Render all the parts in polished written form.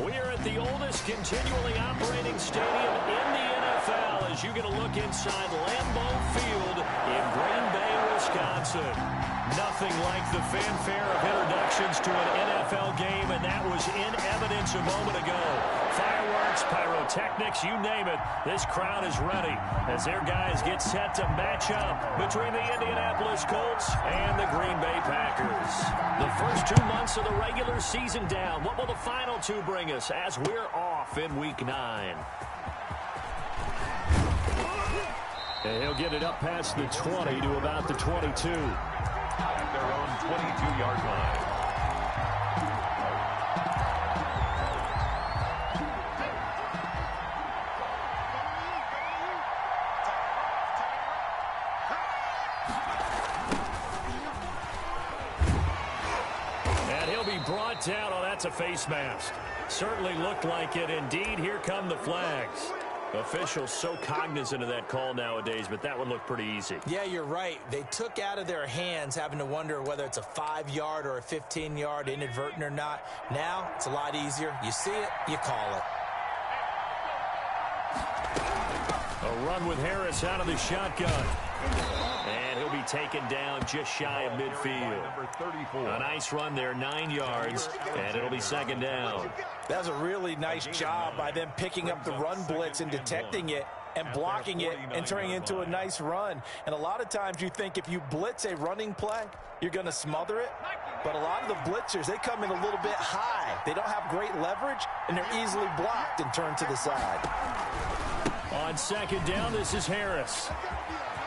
We are at the oldest continually operating stadium in the NFL as you get a look inside Lambeau Field in Green Bay, Wisconsin. Nothing like the fanfare of introductions to an NFL game, and that was in evidence a moment ago. Fireworks, pyrotechnics, you name it. This crowd is ready as their guys get set to match up between the Indianapolis Colts and the Green Bay Packers. The first 2 months of the regular season down. What will the final two bring us as we're off in Week 9? And he'll get it up past the 20 to about the 22. At their own 22-yard line. And he'll be brought down. Oh, that's a face mask. Certainly looked like it. Indeed, here come the flags. Officials so cognizant of that call nowadays, but that would look pretty easy. Yeah, you're right. They took out of their hands having to wonder whether it's a 5-yard or a 15-yard, inadvertent or not. Now, it's a lot easier. You see it, you call it. A run with Harris out of the shotgun. And he'll be taken down just shy of midfield. A nice run there, 9 yards, and it'll be second down. That was a really nice job by them picking up the run blitz and detecting it and blocking it and turning it into a nice run. And a lot of times you think if you blitz a running play, you're going to smother it. But a lot of the blitzers, they come in a little bit high. They don't have great leverage, and they're easily blocked and turned to the side. On second down, this is Harris.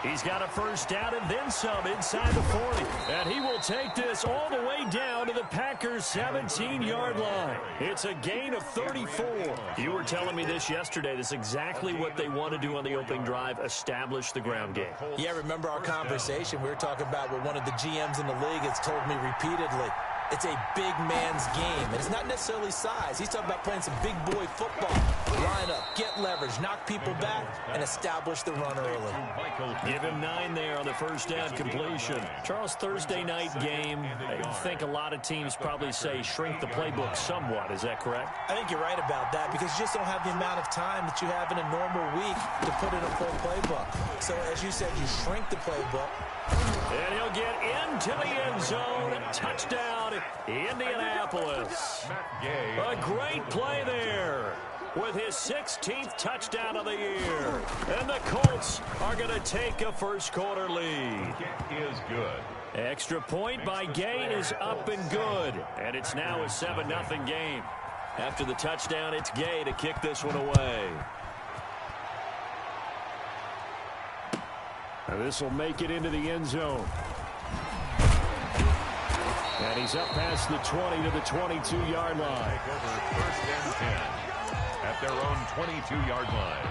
He's got a first down and then some inside the 40. And he will take this all the way down to the Packers' 17-yard line. It's a gain of 34. You were telling me this yesterday. This is exactly what they want to do on the opening drive, establish the ground game. Yeah, remember our conversation? We were talking about what one of the GMs in the league has told me repeatedly. It's a big man's game, and it's not necessarily size. He's talking about playing some big boy football. Line up, get leverage, knock people back, and establish the run early. Give him 9 there on the first down completion. Charles, Thursday night game, I think a lot of teams probably say shrink the playbook somewhat. Is that correct? I think you're right about that because you just don't have the amount of time that you have in a normal week to put in a full playbook. So, as you said, you shrink the playbook. And he'll get into the end zone. Touchdown, Indianapolis. A great play there with his 16th touchdown of the year. And the Colts are going to take a first-quarter lead. Is good. Extra point by Gay is up and good. And it's now a 7-0 game. After the touchdown, it's Gay to kick this one away. Now this will make it into the end zone. And he's up past the 20 to the 22-yard line. First and 10 at their own 22-yard line.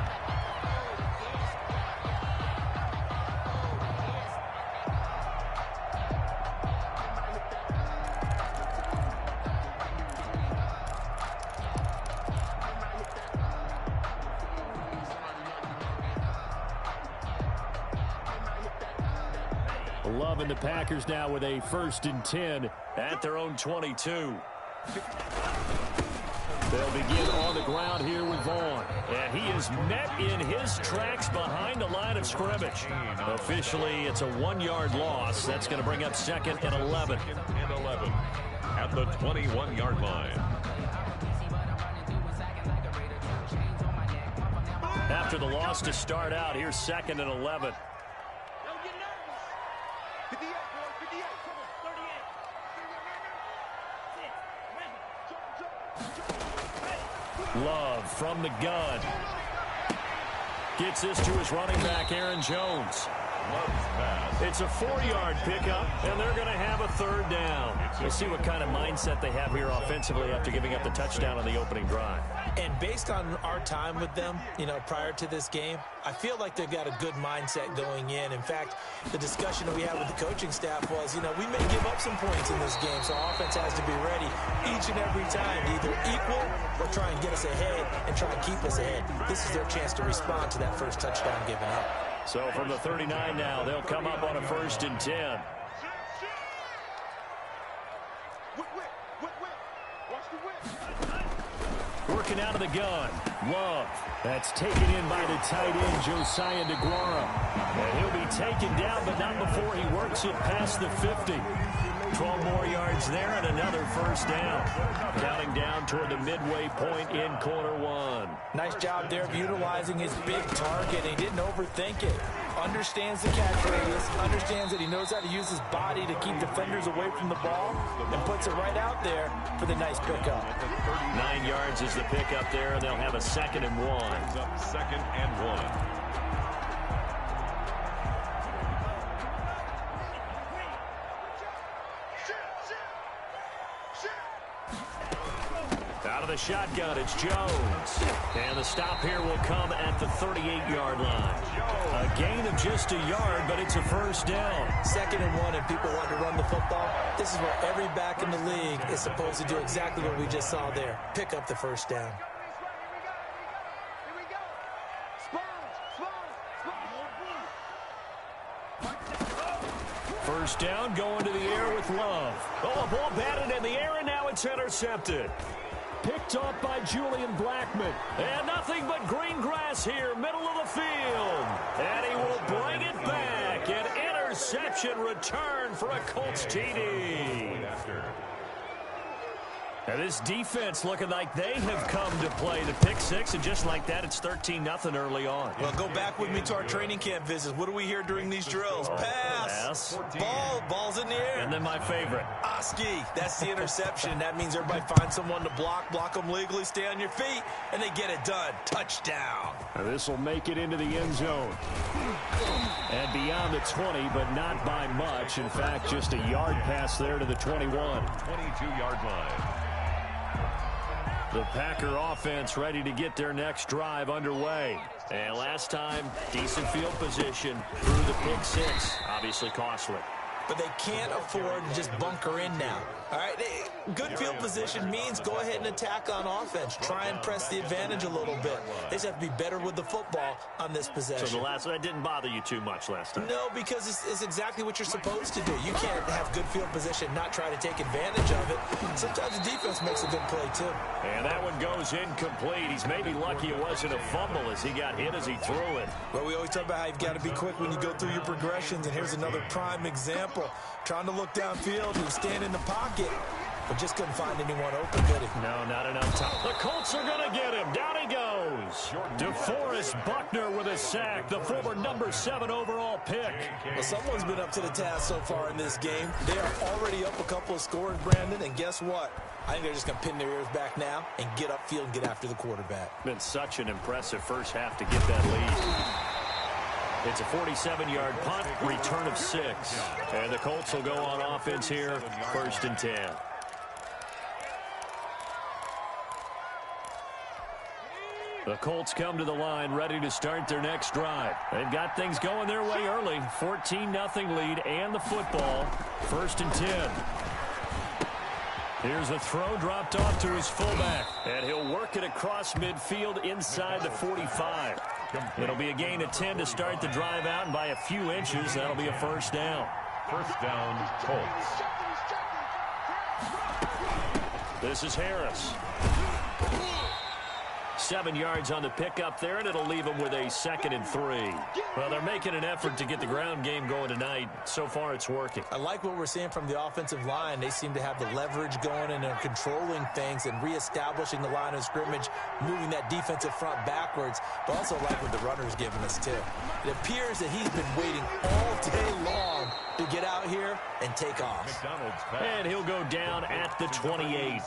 Loving the Packers now with a 1st and 10 at their own 22. They'll begin on the ground here with Vaughn. And he is met in his tracks behind the line of scrimmage. Officially, it's a 1-yard loss. That's going to bring up 2nd and 11. And 11 at the 21-yard line. After the loss to start out, here's 2nd and 11. Love from the gun. Gets this to his running back, Aaron Jones. It's a 4-yard pickup, and they're going to have a 3rd down. We'll see what kind of mindset they have here offensively after giving up the touchdown on the opening drive. And based on our time with them, prior to this game, I feel like they've got a good mindset going in. In fact, the discussion that we had with the coaching staff was, we may give up some points in this game, so our offense has to be ready each and every time to either equal or try and get us ahead and try and keep us ahead. This is their chance to respond to that first touchdown given up. So from the 39 now, they'll come up on a 1st and 10. Working out of the gun. Love. That's taken in by the tight end, Josiah DeGuara. And he'll be taken down, but not before he works it past the 50. 12 more yards there and another first down. Counting down toward the midway point in quarter one. Nice job there of utilizing his big target. He didn't overthink it. Understands the catch radius, understands that he knows how to use his body to keep defenders away from the ball, and puts it right out there for the nice pickup. 9 yards is the pickup there, and they'll have a 2nd and 1. 2nd and 1. Out of the shotgun, it's Jones. And the stop here will come at the 38-yard line. A gain of just a yard, but it's a first down. 2nd and 1, and people want to run the football. This is where every back in the league is supposed to do exactly what we just saw there. Pick up the first down. First down, going to the air with Love. Oh, a ball batted in the air, and now it's intercepted. Picked off by Julian Blackman. And nothing but green grass here, middle of the field. And he will bring it back. An interception return for a Colts TD. Now this defense looking like they have come to play the pick six, and just like that, it's 13-0 early on. Well, go back with me to our training camp visits. What do we hear during these drills? Pass. Ball's in the air. And then my favorite. Oski. That's the interception. That means everybody finds someone to block them legally, stay on your feet, and they get it done. Touchdown. Now this will make it into the end zone. And beyond the 20, but not by much. In fact, just a yard pass there to the 21. 22-yard line. The Packer offense ready to get their next drive underway. And last time, decent field position through the pick six. Obviously costly. But they can't afford to just bunker in now. All right, good field position means go ahead and attack on offense. Try and press the advantage a little bit. They just have to be better with the football on this possession. So that didn't bother you too much last time? No, because it's exactly what you're supposed to do. You can't have good field position, not try to take advantage of it. Sometimes the defense makes a good play, too. And that one goes incomplete. He's maybe lucky it wasn't a fumble as he got hit as he threw it. Well, we always talk about how you've got to be quick when you go through your progressions, and here's another prime example. Trying to look downfield, he was standing in the pocket, but just couldn't find anyone open, could he? No, not enough time. The Colts are going to get him. Down he goes. DeForest Buckner with a sack, the former number 7 overall pick. Well, someone's been up to the task so far in this game. They are already up a couple of scores, Brandon, and guess what? I think they're just going to pin their ears back now and get upfield and get after the quarterback. Been such an impressive first half to get that lead. It's a 47-yard punt, return of 6. And the Colts will go on offense here, 1st and 10. The Colts come to the line ready to start their next drive. They've got things going their way early. 14-0 lead and the football. 1st and 10. Here's a throw dropped off to his fullback. And he'll work it across midfield inside the 45. It'll be a gain of 10 to start the drive out, and by a few inches, that'll be a first down. First down, Colts. This is Harris. 7 yards on the pickup there, and it'll leave them with a 2nd and 3. Well, they're making an effort to get the ground game going tonight. So far, it's working. I like what we're seeing from the offensive line. They seem to have the leverage going, and they're controlling things and reestablishing the line of scrimmage, moving that defensive front backwards, but also like what the runner's giving us, too. It appears that he's been waiting all day long to get out here and take off. And he'll go down at the 28.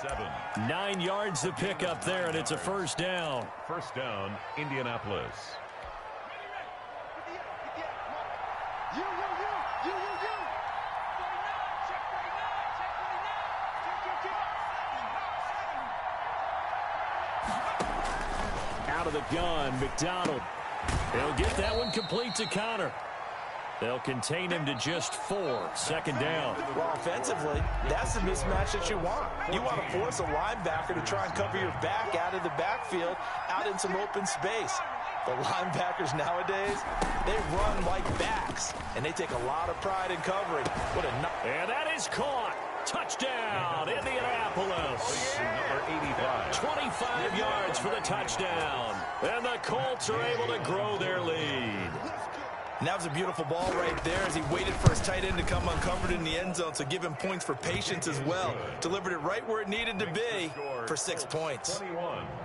9 yards to pick up there, and it's a first down. First down, Indianapolis. Out of the gun, McDonald. They'll get that one complete to Connor. They'll contain him to just 4. 2nd down. Well, offensively, that's the mismatch that you want. You want to force a linebacker to try and cover your back out of the backfield, out in some open space. The linebackers nowadays, they run like backs, and they take a lot of pride in covering. And that is caught. Touchdown, Indianapolis. Number 85. 25 yards for the touchdown. And the Colts are able to grow their lead. And that was a beautiful ball right there as he waited for his tight end to come uncovered in the end zone, so give him points for patience as well. Delivered it right where it needed to be for 6 points.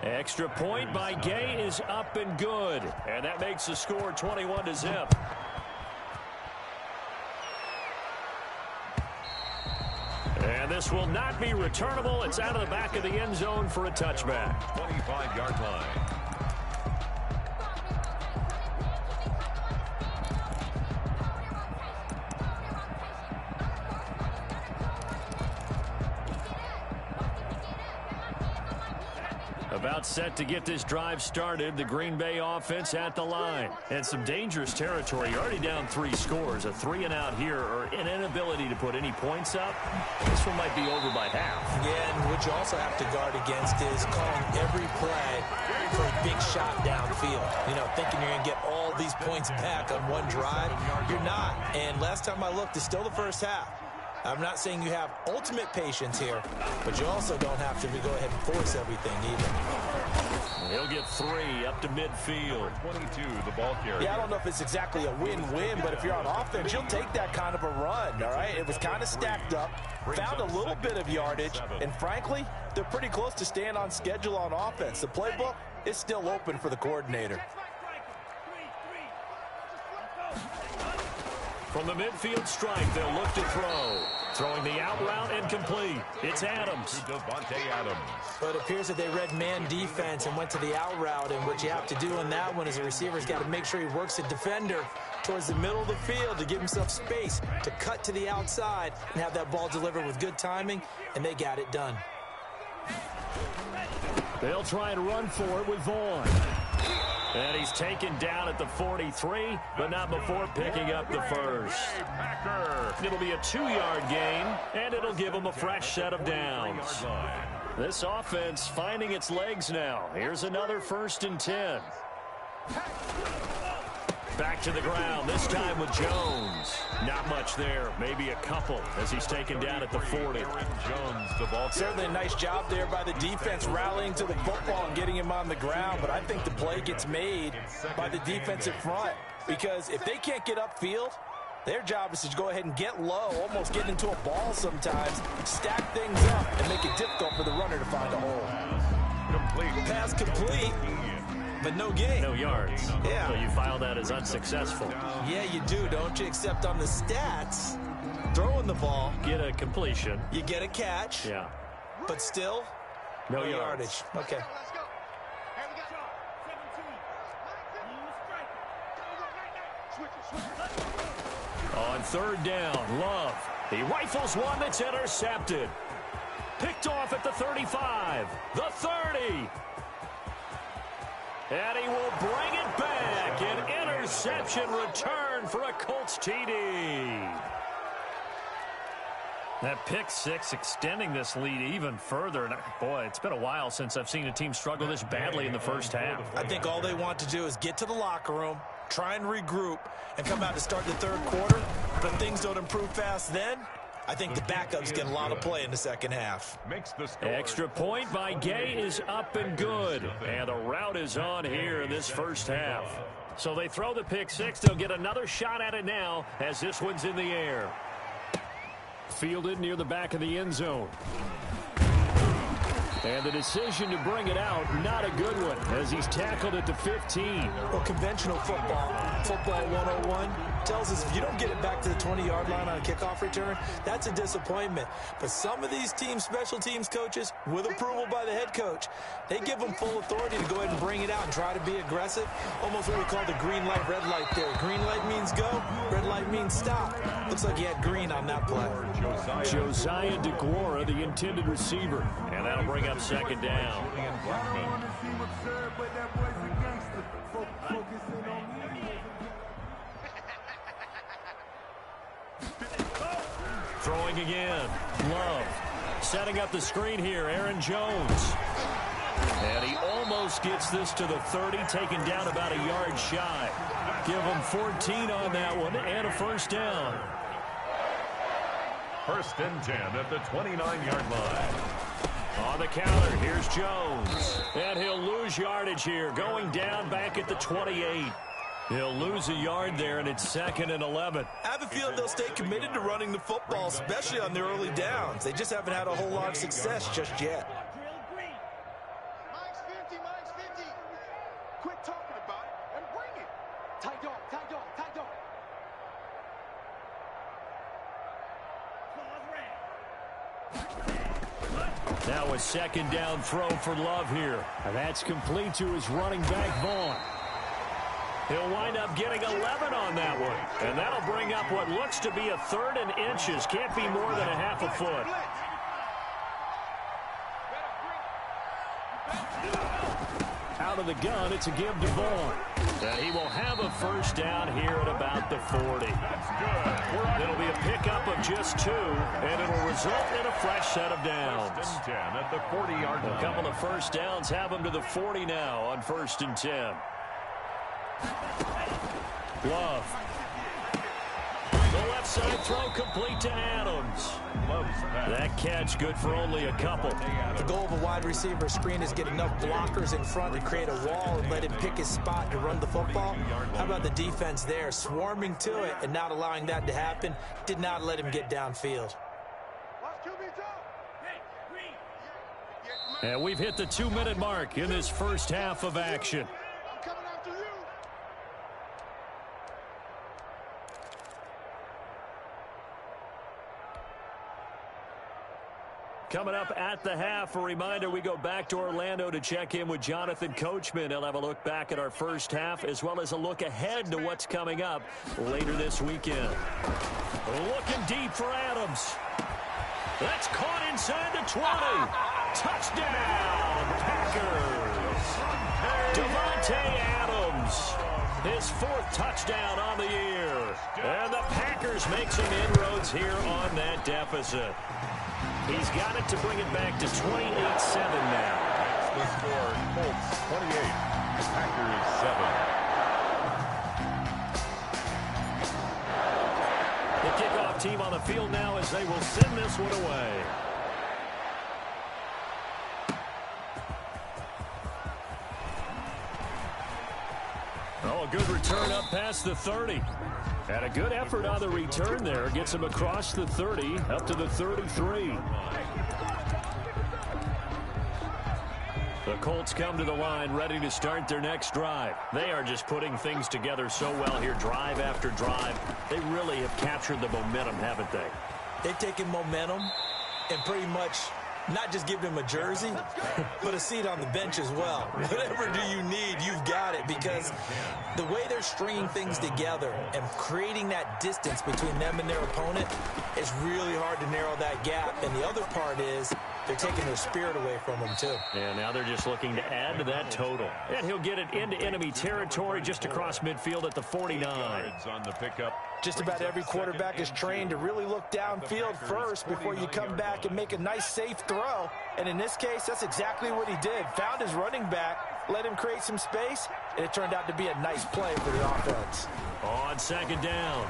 Extra point by Gay is up and good. And that makes the score 21-0. And this will not be returnable. It's out of the back of the end zone for a touchback. 25-yard line. About set to get this drive started. The Green Bay offense at the line. And some dangerous territory. You're already down 3 scores. A 3-and-out here or an inability to put any points up. This one might be over by half. Yeah, and what you also have to guard against is calling every play for a big shot downfield. You know, thinking you're going to get all these points back on one drive. You're not. And last time I looked, it's still the first half. I'm not saying you have ultimate patience here, but you also don't have to go ahead and force everything either. He'll get 3 up to midfield. 22, the ball carrier. Yeah, I don't know if it's exactly a win-win, but if you're on offense, you'll take that kind of a run, all right? It was kind of stacked up, found a little bit of yardage, and frankly, they're pretty close to staying on schedule on offense. The playbook is still open for the coordinator. From the midfield strike, they'll look to throw. Throwing the out route and complete. It's Adams. But it appears that they read man defense and went to the out route, and what you have to do in that one is a receiver's got to make sure he works a defender towards the middle of the field to give himself space to cut to the outside and have that ball delivered with good timing, and they got it done. They'll try and run for it with Vaughn. And he's taken down at the 43, but not before picking up the first. It'll be a 2-yard gain, and it'll give him a fresh set of downs. This offense finding its legs now. Here's another 1st and 10. Back to the ground, this time with Jones. Not much there, maybe a couple as he's taken down at the 40. Certainly a nice job there by the defense rallying to the football and getting him on the ground, but I think the play gets made by the defensive front because if they can't get upfield, their job is to go ahead and get low, almost get into a ball sometimes, stack things up, and make it difficult for the runner to find a hole. Pass complete. But no gain. No yards. Yeah. So you file that as unsuccessful. Yeah, you do, don't you? Except on the stats, throwing the ball. Get a completion. You get a catch. Yeah. But still, no yardage. Okay. On 3rd down, Love. He rifles one that's intercepted. Picked off at the 35. The 30. And he will bring it back. An interception return for a Colts TD. That pick 6 extending this lead even further. And boy, it's been a while since I've seen a team struggle this badly in the first half. I think all they want to do is get to the locker room, try and regroup, and come out to start the 3rd quarter. But if things don't improve fast then, I think the backups get a lot of play in the second half. Extra point by Gay is up and good. And the route is on here in this first half. So they throw the pick 6. They'll get another shot at it now as this one's in the air. Fielded near the back of the end zone. And the decision to bring it out, not a good one, as he's tackled at the 15. Well, conventional football 101, tells us if you don't get it back to the 20-yard line on a kickoff return, that's a disappointment. But some of these team special teams coaches, with approval by the head coach, they give them full authority to go ahead and bring it out and try to be aggressive. Almost what we call the green light, red light theory. Green light means go, red light means stop. Looks like he had green on that play. Josiah DeGuara, the intended receiver. And that'll bring up 2nd down. Throwing again. Love. Setting up the screen here. Aaron Jones. And he almost gets this to the 30, taken down about a yard shy. Give him 14 on that one and a 1st down. 1st and 10 at the 29-yard line. On On the counter, here's Jones. And he'll lose yardage here, going down back at the 28. He'll lose a yard there, and it's 2nd and 11. I have a feeling they'll stay committed to running the football, especially on their early downs. They just haven't had a whole lot of success just yet. Mike's 50, Mike's 50. Quit talking about it and bring it. Tight dog, tight dog, tight dog. Now a 2nd down throw for Love here. And that's complete to his running back, Vaughn. He'll wind up getting 11 on that one. And that'll bring up what looks to be a 3rd and inches. Can't be more than a half a foot. Out of the gun, it's a give to Vaughn. And he will have a 1st down here at about the 40. It'll be a pickup of just 2, and it'll result in a fresh set of downs. 1st and 10 at the 40-yard line. A couple of 1st downs have him to the 40 now on 1st and 10. Love. The left side throw complete to Adams. That catch good for only a couple. The goal of a wide receiver screen is get enough blockers in front to create a wall and let him pick his spot to run the football. How about the defense there, swarming to it and not allowing that to happen? Did not let him get downfield. And we've hit the 2-minute mark in this first half of action. Coming up at the half, a reminder, we go back to Orlando to check in with Jonathan Coachman. He'll have a look back at our first half as well as a look ahead to what's coming up later this weekend. Looking deep for Adams. That's caught inside the 20. Touchdown, Packers. Devontae Adams, his 4th touchdown on the year. And the Packers make some inroads here on that deficit. He's got it to bring it back to 28-7 now. That's the score. Colts 28, Packers 7. The kickoff team on the field now as they will send this one away. Oh, a good return up past the 30. And a good effort on the return there. Gets him across the 30, up to the 33. The Colts come to the line, ready to start their next drive. They are just putting things together so well here, drive after drive. They really have captured the momentum, haven't they? They've taken momentum and pretty much not just give him a jersey, but a seat on the bench as well. Whatever do you need, you've got it, because the way they're stringing things together and creating that distance between them and their opponent is really hard to narrow that gap. And the other part is they're taking their spirit away from them, too. And now they're just looking to add to that total. And he'll get it into enemy territory just across midfield at the 49. On the pickup. Just about every quarterback is trained to really look downfield first before you come back and make a nice, safe throw. And in this case, that's exactly what he did. Found his running back, let him create some space, and it turned out to be a nice play for the offense. On 2nd down,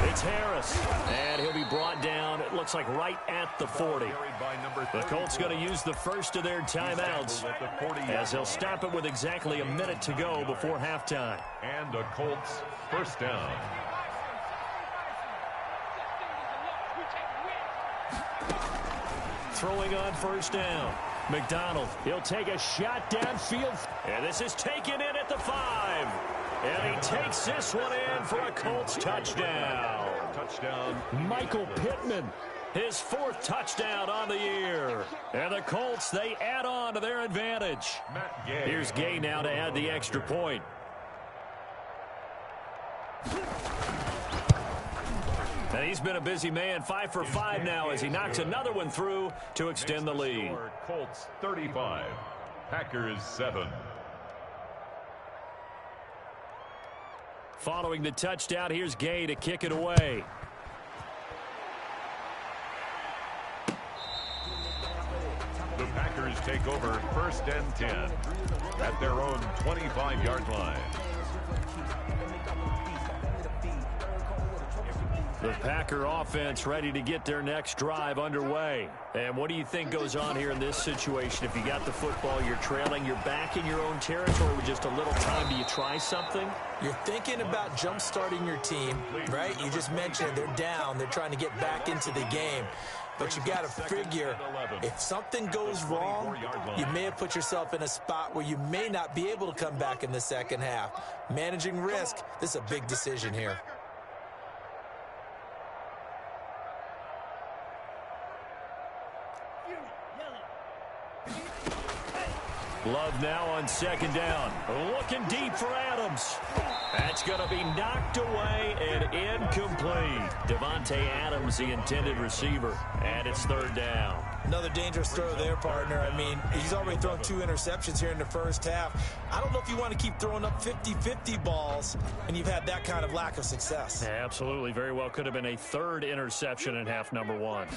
it's Harris. And he'll be brought down, it looks like right at the 40. The Colts going to use the first of their timeouts as they'll stop it with exactly a minute to go before halftime. And the Colts 1st down. Throwing on 1st down. McDonald, he'll take a shot downfield. And this is taken in at the 5. And he takes this one in for a Colts touchdown. Michael Pittman, his 4th touchdown on the year. And the Colts, they add on to their advantage. Here's Gay now to add the extra point. And he's been a busy man, 5 for 5 now as he knocks another one through to extend the lead. Colts 35, Packers 7. Following the touchdown, here's Gay to kick it away. The Packers take over 1st and 10 at their own 25-yard line. The Packer offense ready to get their next drive underway. And what do you think goes on here in this situation? If you got the football, you're trailing, you're back in your own territory with just a little time. Do you try something? You're thinking about jump-starting your team, right? You just mentioned they're down. They're trying to get back into the game. But you got to figure, if something goes wrong, you may have put yourself in a spot where you may not be able to come back in the second half. Managing risk, this is a big decision here. Love now on second down. Looking deep for Adams. That's going to be knocked away and incomplete. Devontae Adams, the intended receiver, and it's third down. Another dangerous throw there, partner. I mean, he's already thrown 2 interceptions here in the first half. I don't know if you want to keep throwing up 50-50 balls, and you've had that kind of lack of success. Yeah, absolutely. Very well could have been a third interception in half number 1.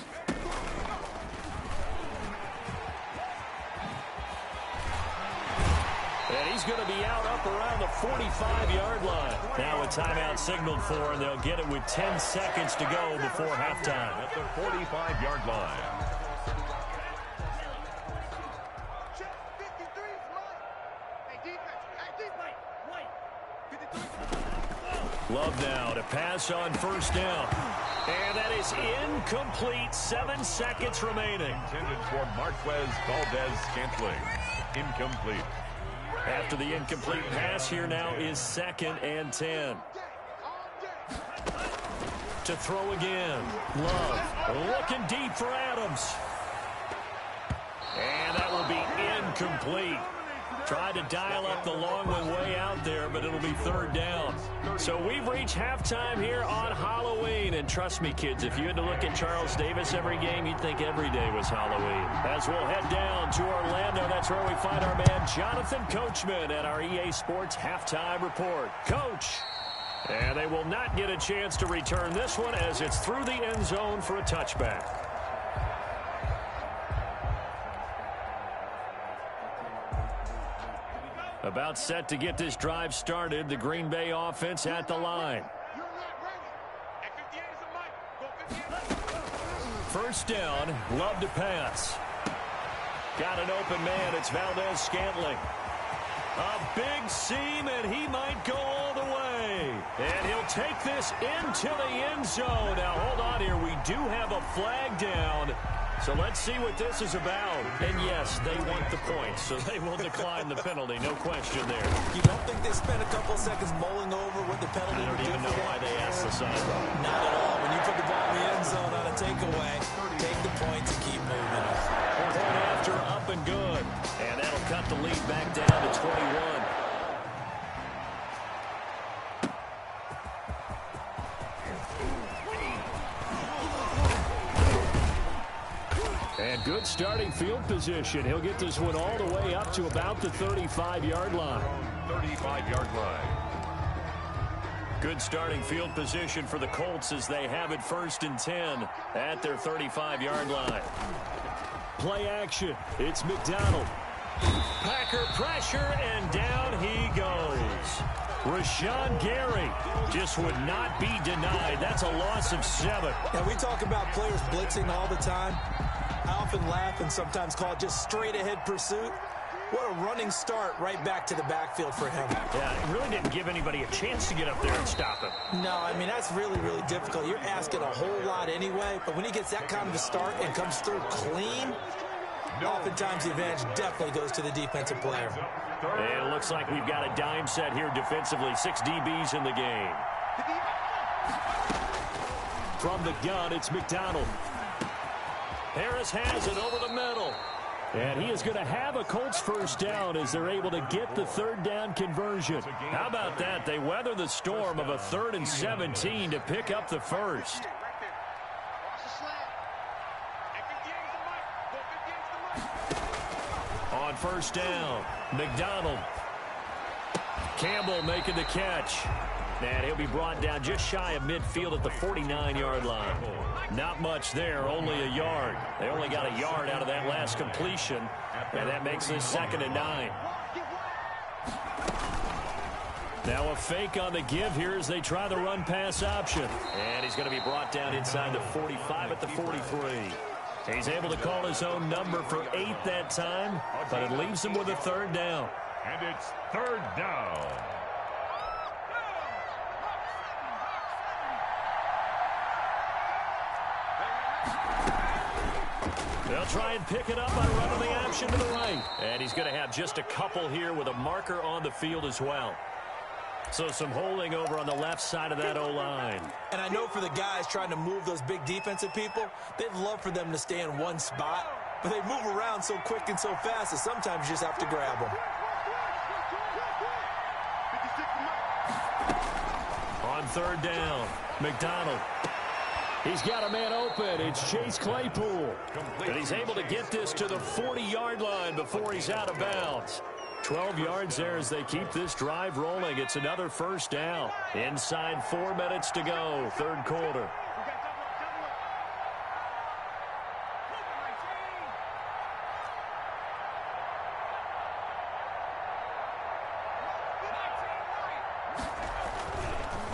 And he's going to be out up around the 45-yard line. Now a timeout signaled for, and they'll get it with 10 seconds to go before halftime. At the 45-yard line. Love now to pass on first down. And that is incomplete. 7 seconds remaining. Intended for Marquez Valdez-Scantling. Incomplete. After the incomplete pass, here now is 2nd and 10. To throw again. Love looking deep for Adams. And that will be incomplete. Tried to dial up the long one way out there, but it'll be third down. So we've reached halftime here on Halloween. And trust me, kids, if you had to look at Charles Davis every game, you'd think every day was Halloween. As we'll head down to Orlando, that's where we find our man Jonathan Coachman at our EA Sports Halftime Report. Coach! And they will not get a chance to return this one as it's through the end zone for a touchback. About set to get this drive started. The Green Bay offense at the line. First down, Love to pass. Got an open man. It's Valdez-Scantling. A big seam, and he might go all the way. And he'll take this into the end zone. Now, hold on here. We do have a flag down. So let's see what this is about. And yes, they want the points, so they will decline the penalty. No question there. You don't think they spent a couple seconds mulling over what the penalty would do? I don't even know why they asked the sideline. Not at all. When you put the ball in the end zone on a takeaway, take the points and keep moving. Point after, up and good. And that'll cut the lead back down to 21. And good starting field position. He'll get this one all the way up to about the 35-yard line. 35-yard line. Good starting field position for the Colts as they have it 1st and 10 at their 35-yard line. Play action. It's McDonald. Packer pressure, and down he goes. Rashawn Gary just would not be denied. That's a loss of 7. Now, we talk about players blitzing all the time. I often laugh and sometimes call it just straight-ahead pursuit. What a running start right back to the backfield for him. Yeah, it really didn't give anybody a chance to get up there and stop him. No, I mean, that's really, really difficult. You're asking a whole lot anyway, but when he gets that kind of a start and comes through clean, oftentimes the advantage definitely goes to the defensive player. And it looks like we've got a dime set here defensively. 6 DBs in the game. From the gun, it's McDonald. Harris has it over the middle. And he is going to have a Colts first down as they're able to get the third down conversion. How about that? They weather the storm of a 3rd and 17 to pick up the first. On first down, McDonald. Campbell making the catch. And he'll be brought down just shy of midfield at the 49-yard line. Not much there, only a yard. They only got a yard out of that last completion, and that makes this 2nd and 9. Now a fake on the give here as they try the run-pass option. And he's going to be brought down inside the 45 at the 43. He's able to call his own number for 8 that time, but it leaves him with a third down. And it's third down. They'll try and pick it up by running the option to the right. And he's going to have just a couple here with a marker on the field as well. So some holding over on the left side of that O-line. And I know for the guys trying to move those big defensive people, they'd love for them to stay in one spot. But they move around so quick and so fast that sometimes you just have to grab them. On third down, McDonald. He's got a man open. It's Chase Claypool. And he's able to get this to the 40-yard line before he's out of bounds. 12 yards there as they keep this drive rolling. It's another first down. Inside 4 minutes to go, third quarter.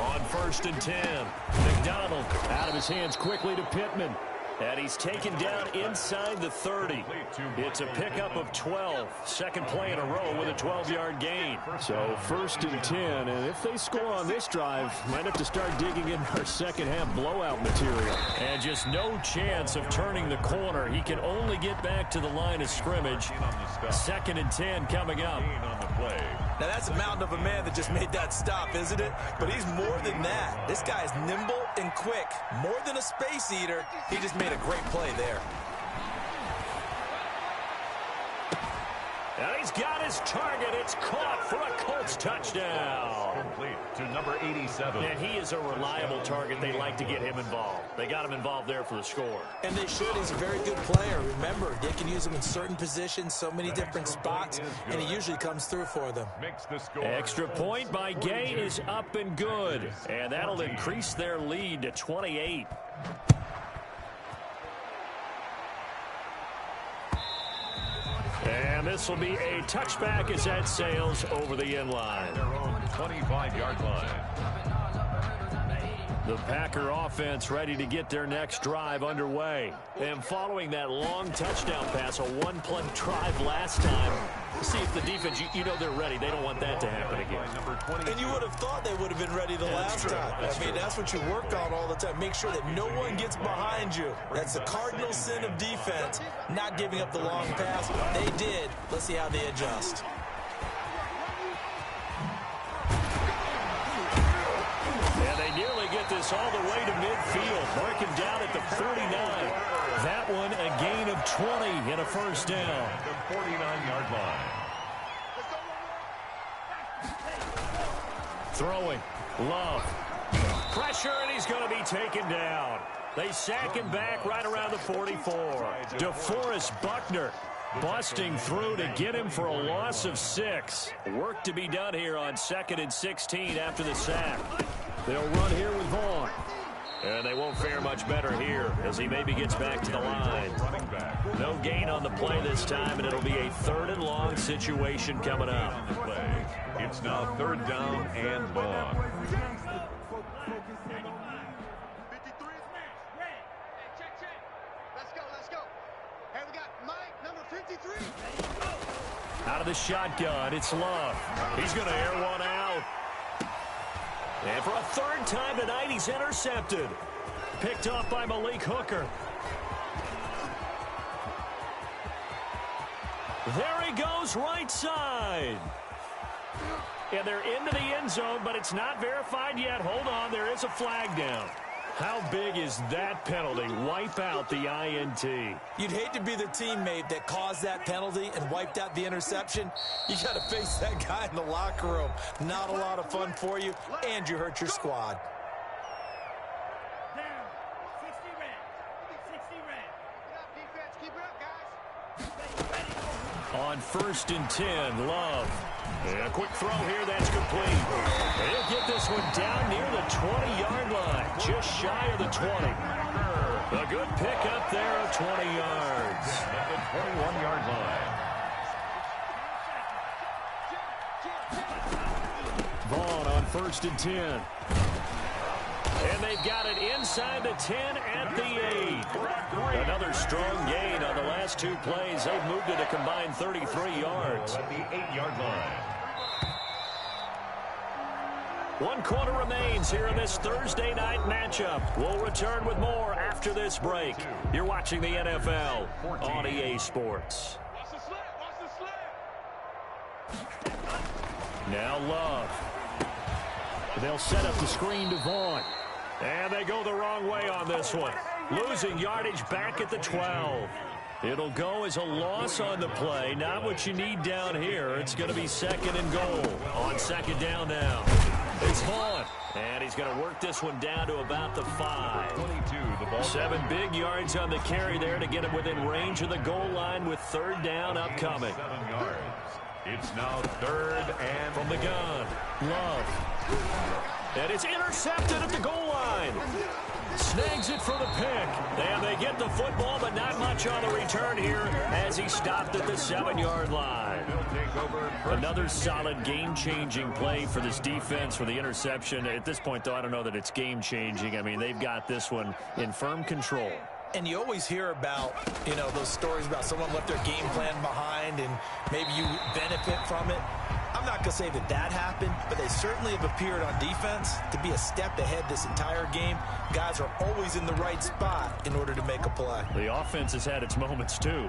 On first and 10, McDonald out of his hands quickly to Pittman. And he's taken down inside the 30. It's a pickup of 12. Second play in a row with a 12-yard gain. So first and 10, and if they score on this drive, might have to start digging in our second-half blowout material. And just no chance of turning the corner. He can only get back to the line of scrimmage. Second and 10 coming up. Now, that's a mountain of a man that just made that stop, isn't it? But he's more than that. This guy is nimble and quick. More than a space eater, he just made a great play there. And he's got his target. It's caught for a Colts touchdown. Complete to number 87. And he is a reliable target. They like to get him involved. They got him involved there for the score. And they should. He's a very good player. Remember, they can use him in certain positions, so many different spots, and he usually comes through for them. Makes the score. Extra point by Gay is up and good. And that'll increase their lead to 28. And this will be a touchback as that sails over the end line. Their own 25-yard line. The Packer offense ready to get their next drive underway. And following that long touchdown pass, a one-play drive last time, see if the defense, you know they're ready. They don't want that to happen again. And you would have thought they would have been ready the last time. I mean, that's what you work on all the time. Make sure that no one gets behind you. That's the cardinal sin of defense, not giving up the long pass. They did. Let's see how they adjust. And they nearly get this all the way to midfield. Marking down at the 49. That one a gain of 20 and a first down. The 49-yard line. Throwing. Love. Pressure, and he's going to be taken down. They sack him back right around the 44. DeForest Buckner busting through to get him for a loss of 6. Work to be done here on 2nd and 16 after the sack. They'll run here with Vaughn. And they won't fare much better here as he maybe gets back to the line. No gain on the play this time, and it'll be a 3rd and long situation coming up. It's now 3rd down and long. 53 check. Let's go. Hey, we got Mike, number 53. Out of the shotgun, it's Love. He's going to air one out. And for a 3rd time tonight, he's intercepted. Picked off by Malik Hooker. There he goes, right side. And they're into the end zone, but it's not verified yet. Hold on, there is a flag down. How big is that penalty? Wipe out the INT. You'd hate to be the teammate that caused that penalty and wiped out the interception. You got to face that guy in the locker room. Not a lot of fun for you, and you hurt your squad. Down. 60 red. Keep it up, defense. Keep it up, guys. On 1st and 10, Love. And a quick throw here, that's complete. And he'll get this one down near the 20-yard line, just shy of the 20. A good pickup there of 20 yards. At the 21-yard line. Vaughn on 1st and 10. And they've got it inside the 10 at the 8. Another strong gain on the last 2 plays. They've moved it a combined 33 yards. At the 8-yard line. 1 quarter remains here in this Thursday night matchup. We'll return with more after this break. You're watching the NFL on EA Sports. Now Love. They'll set up the screen to Vaughn. And they go the wrong way on this one. Losing yardage back at the 12. It'll go as a loss on the play. Not what you need down here. It's going to be 2nd and goal. On 2nd down now. It's Vaughn. And he's going to work this one down to about the 5. 22, the ball. 7 big yards on the carry there to get him within range of the goal line with 3rd down upcoming. 7 yards. It's now 3rd and from the gun. Love. And it's intercepted at the goal line. Snags it for the pick. And they get the football, but not much on the return here as he stopped at the 7-yard line. Another solid game-changing play for this defense for the interception. At this point, though, I don't know that it's game-changing. I mean, they've got this one in firm control. And you always hear about, those stories about someone left their game plan behind and maybe you benefit from it. I'm not going to say that happened, but they certainly have appeared on defense to be a step ahead this entire game. Guys are always in the right spot in order to make a play. The offense has had its moments, too.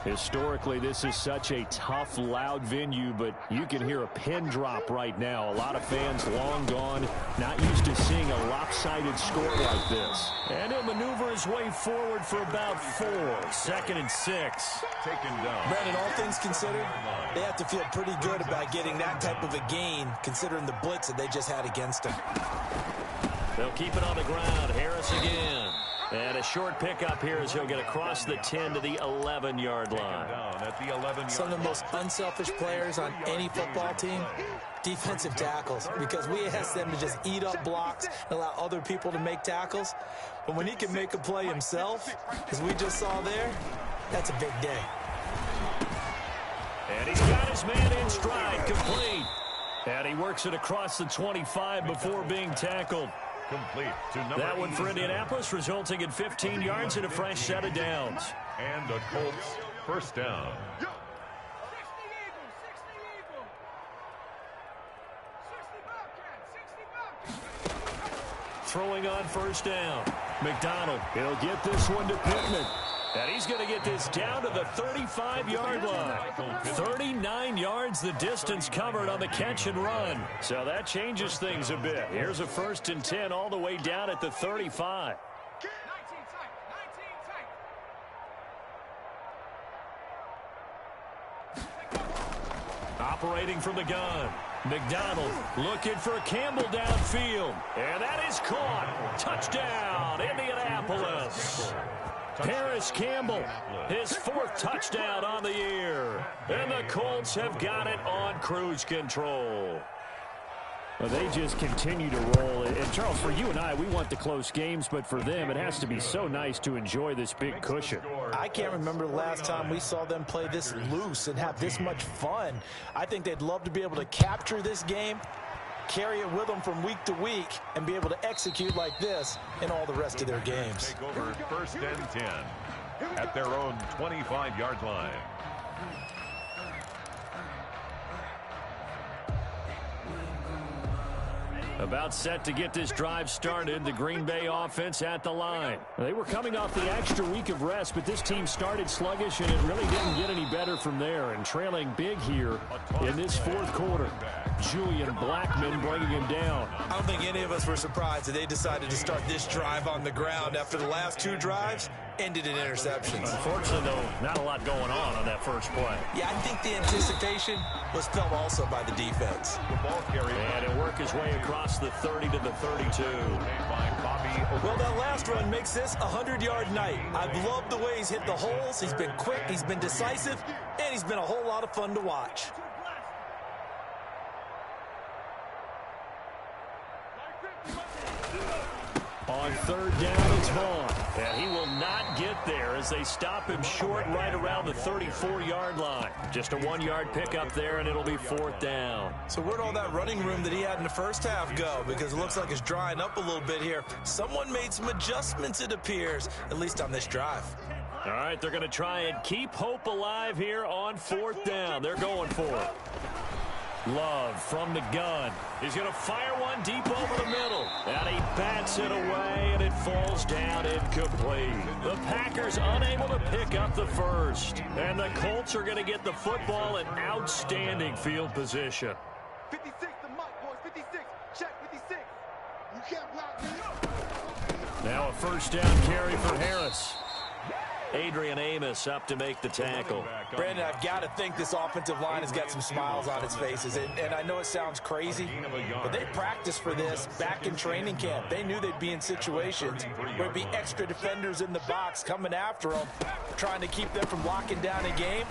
Historically, this is such a tough, loud venue, but you can hear a pin drop right now. A lot of fans long gone, not used to seeing a lopsided score like this. And he'll maneuver his way forward for about 4. 2nd and 6. Taken down. Brandon, all things considered, they have to feel pretty good about getting that type of a gain, considering the blitz that they just had against them. They'll keep it on the ground. Harris again. And a short pickup here as he'll get across the 10 to the 11-yard line. At the 11-yard Some of the most unselfish players on any football team, defensive tackles, because we ask them to just eat up blocks and allow other people to make tackles. But when he can make a play himself, as we just saw there, that's a big day. And he's got his man in stride, complete. And he works it across the 25 before being tackled. Complete to number that one for Indianapolis, resulting in 15 yards and a fresh set of downs. And the Colts, 1st down. Throwing on 1st down. McDonald, he'll get this one to Pittman. And he's going to get this down to the 35-yard line. 39 yards the distance covered on the catch and run. So that changes things a bit. Here's a 1st and 10 all the way down at the 35. Operating from the gun. McDonald looking for Campbell downfield. And that is caught. Touchdown, Indianapolis. Paris Campbell, his 4th touchdown on the year. And the Colts have got it on cruise control. Well, they just continue to roll. And, Charles, for you and I, we want the close games, but for them, it has to be so nice to enjoy this big cushion. I can't remember the last time we saw them play this loose and have this much fun. I think they'd love to be able to capture this game, carry it with them from week to week, and be able to execute like this in all the rest of their games. Take over 1st and 10 at their own 25-yard line. About set to get this drive started, the Green Bay offense at the line. They were coming off the extra week of rest, but this team started sluggish, and it really didn't get any better from there. And trailing big here in this 4th quarter. Julian Blackmon bringing him down. I don't think any of us were surprised that they decided to start this drive on the ground after the last 2 drives ended in interceptions. Unfortunately, though, not a lot going on that first play. Yeah, I think the anticipation was felt also by the defense. The ball carrier. And it'll work his way across the 30 to the 32. Well, that last run makes this a 100-yard night. I've loved the way he's hit the holes. He's been quick, he's been decisive, and he's been a whole lot of fun to watch. On 3rd down, it's Vaughn. And he will not get there as they stop him short right around the 34-yard line. Just a 1-yard pickup there, and it'll be 4th down. So where'd all that running room that he had in the first half go? Because it looks like it's drying up a little bit here. Someone made some adjustments, it appears, at least on this drive. All right, they're going to try and keep hope alive here on 4th down. They're going for it. Love from the gun. He's going to fire one deep over the middle. And he bats it away, and it falls down incomplete. The Packers unable to pick up the first. And the Colts are going to get the football in outstanding field position. 56 to Mike, boys. 56. Check 56. You can't block me. Now a first down carry for Harris. Adrian Amos up to make the tackle. Brandon, I've got to think this offensive line has got some smiles on its faces. And I know it sounds crazy, but they practiced for this back in training camp. They knew they'd be in situations where it'd be extra defenders in the box coming after them, trying to keep them from locking down a game.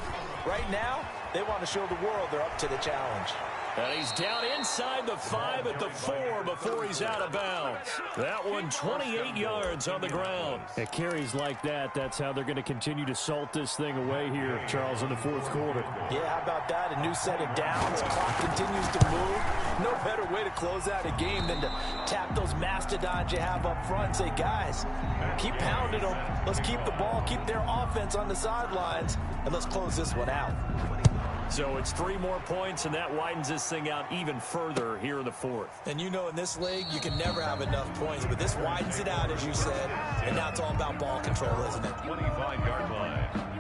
Right now, they want to show the world they're up to the challenge. And he's down inside the 5 at the 4 before he's out of bounds. That one 28 yards on the ground. At carries like that, that's how they're going to continue to salt this thing away here, Charles, in the 4th quarter. Yeah, how about that? A new set of downs. Clock continues to move. No better way to close out a game than to tap those mastodons you have up front and say, guys, keep pounding them. Let's keep the ball, keep their offense on the sidelines, and let's close this one out. So it's 3 more points, and that widens this thing out even further here in the 4th. And you know in this league, you can never have enough points, but this widens it out, as you said, and now it's all about ball control, isn't it? 25-yard line.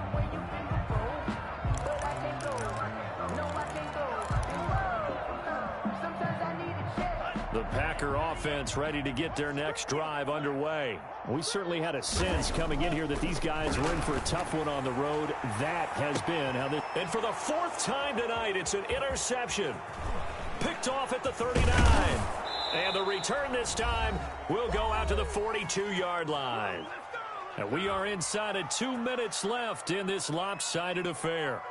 The Packer offense ready to get their next drive underway. We certainly had a sense coming in here that these guys were in for a tough one on the road. That has been how this... And for the 4th time tonight, it's an interception. Picked off at the 39. And the return this time will go out to the 42-yard line. And we are inside of 2 minutes left in this lopsided affair.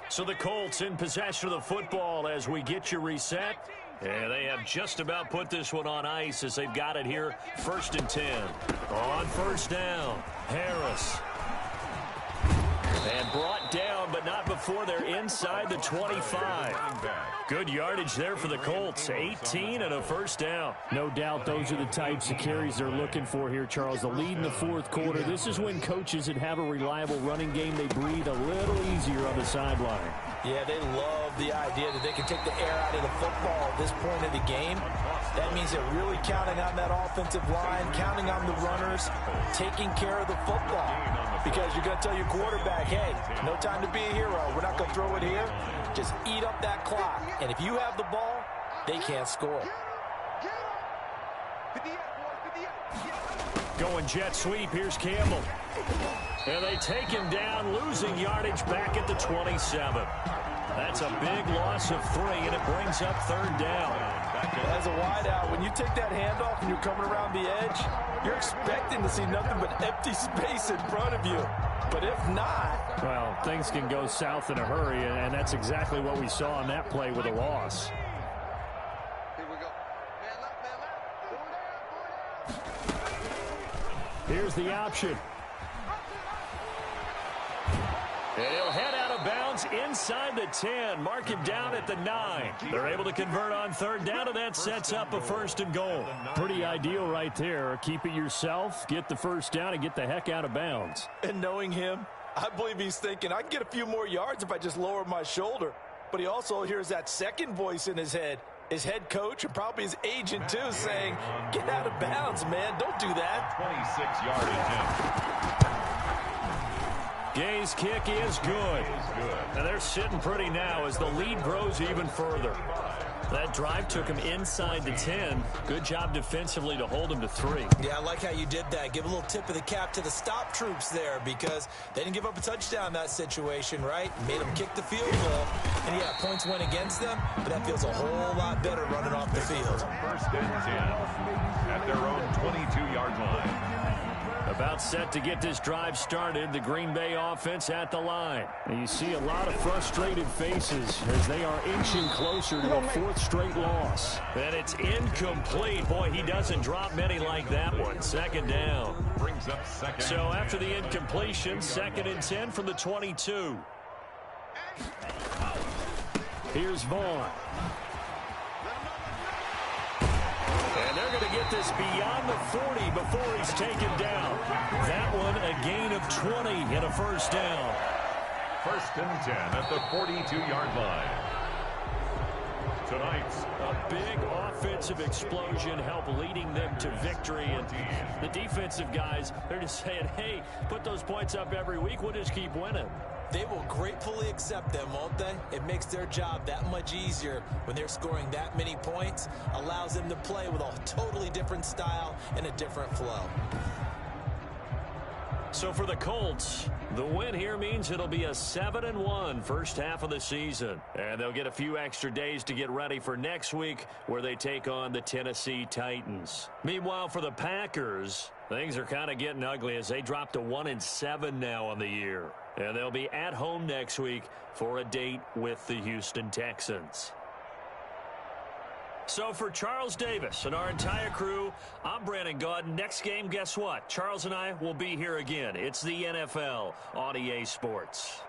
So the Colts in possession of the football as we get you reset. And they have just about put this one on ice as they've got it here. 1st and 10. On 1st down, Harris. And brought down, but not before they're inside the 25. Good yardage there for the Colts. 18 and a 1st down. No doubt those are the types of carries they're looking for here, Charles. The lead in the 4th quarter. This is when coaches that have a reliable running game, they breathe a little easier on the sideline. Yeah, they love the idea that they can take the air out of the football at this point of the game. That means they're really counting on that offensive line, counting on the runners, taking care of the football. Because you're going to tell your quarterback, hey, no time to be a hero. We're not going to throw it here. Just eat up that clock. And if you have the ball, they can't score. Going jet sweep. Here's Campbell. And they take him down, losing yardage back at the 27. That's a big loss of 3, and it brings up 3rd down. As a wideout, when you take that handoff and you're coming around the edge, you're expecting to see nothing but empty space in front of you. But if not... Well, things can go south in a hurry, and that's exactly what we saw on that play with a loss. Here we go. Man left. Here's the option. And he'll head out of bounds inside the 10. Mark him down at the 9. They're able to convert on 3rd down, and that sets up a 1st and goal. Pretty ideal right there. Keep it yourself, get the 1st down, and get the heck out of bounds. And knowing him, I believe he's thinking, I can get a few more yards if I just lower my shoulder. But he also hears that second voice in his head. His head coach and probably his agent, too, saying, get out of bounds, man. Don't do that. 26-yard attempt. Gay's kick is good. And they're sitting pretty now as the lead grows even further. That drive took him inside the 10. Good job defensively to hold him to 3. Yeah, I like how you did that. Give a little tip of the cap to the stop troops there because they didn't give up a touchdown in that situation, right? Made them kick the field goal. And, yeah, points went against them, but that feels a whole lot better running off the field. 1st and 10 at their own 22-yard line. The About set to get this drive started. The Green Bay offense at the line. And you see a lot of frustrated faces as they are inching closer to a fourth straight loss. And it's incomplete. Boy, he doesn't drop many like that one. Second down. Brings up second. So after the incompletion, 2nd and 10 from the 22. Here's Vaughn. And they're going to get this beyond the 40 before he's taken down. That one a gain of 20 and a first down. 1st and 10 at the 42-yard line. Tonight's a big offensive explosion helped leading them to victory. And the defensive guys, they're just saying, hey, put those points up every week. We'll just keep winning. They will gratefully accept them, won't they? It makes their job that much easier when they're scoring that many points. Allows them to play with a totally different style and a different flow. So for the Colts, the win here means it'll be a 7-1 first half of the season. And they'll get a few extra days to get ready for next week where they take on the Tennessee Titans. Meanwhile, for the Packers, things are kind of getting ugly as they drop to 1-7 now on the year. And they'll be at home next week for a date with the Houston Texans. So for Charles Davis and our entire crew, I'm Brandon Gaudin. Next game, guess what? Charles and I will be here again. It's the NFL on EA Sports.